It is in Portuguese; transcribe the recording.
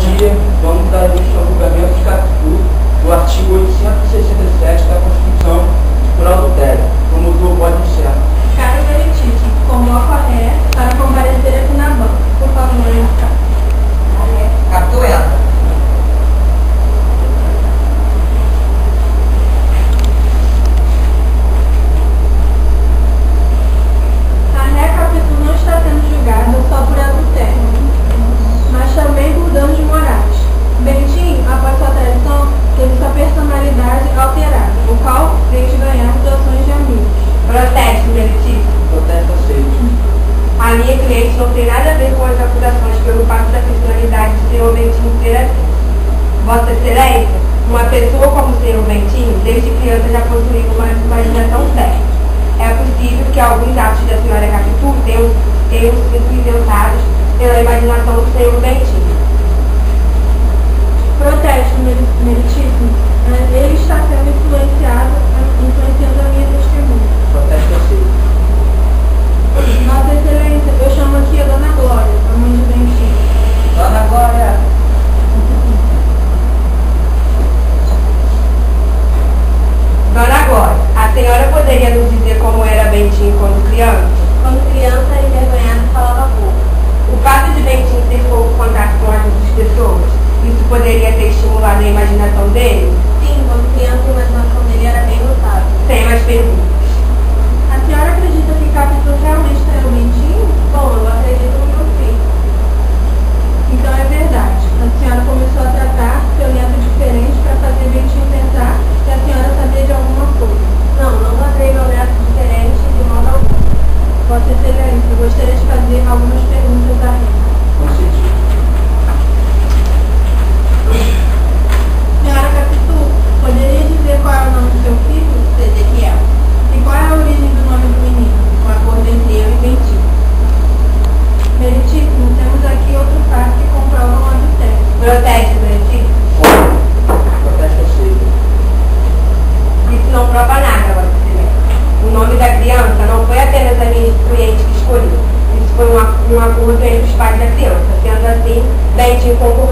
dia, vamos dar início ao julgamento de capítulo do artigo 867 da Constituição Rural do Téreo. O promotor pode iniciar. Caro veritíssimo, convoco a ré para comparecer aqui na banca. Por favor, entrar. Captou ela. A ré capítulo não está sendo julgada só por adultério, mas também por danos morais. Bentinho, após sua traição, teve sua personalidade alterada, o qual fez ganhar doações de amigos. Protesto, veritíssimo. Protesto aceito. A minha cliente não tem nada a ver com as acusações pelo fato da personalidade do senhor Bentinho ser assim. Vossa Excelência, uma pessoa como o senhor Bentinho, desde criança já possuía uma imaginação fértil. É possível que alguns atos da senhora Capitu tenham sido inventados pela imaginação do senhor Bentinho. Protesto, meritíssimo, ele está sendo influenciando a minha testemunha. Protesto aceito. Vossa Excelência, eu chamo aqui a Dona Glória, a mãe de Bentinho. Dona Glória. Dona Glória, a senhora poderia nos dizer como era Bentinho quando criança? Quando criança, envergonhada, falava pouco. O fato de Bentinho ter pouco contato com as outras pessoas, isso poderia ter estimulado a imaginação dele? Sim, quando criança, a imaginação dele era bem notável. Sem mais perguntas. A senhora acredita que Capitu realmente traiu o Bentinho? Bom, eu acredito no meu filho. Então é verdade. A senhora começou a tratar seu neto diferente para fazer Bentinho pensar que a senhora sabia de alguma coisa. Não, não tratei meu neto diferente de modo algum. Vossa Excelência, eu gostaria de fazer algumas perguntas a ele. Concedido. Senhora Capitu, poderia dizer qual é o nome do seu filho? Ezequiel. E qual é a origem do nome do menino? Um acordo entre eu e Bentinho. Meritíssimo, temos aqui outro fato que comprova um adultério. Protesto, Bentinho. Protesto aceito. Isso não prova nada, Vossa Excelência. O nome da criança não foi apenas a minha cliente que escolheu. Isso foi um acordo entre os pais da criança. Sendo assim, Bentinho concordou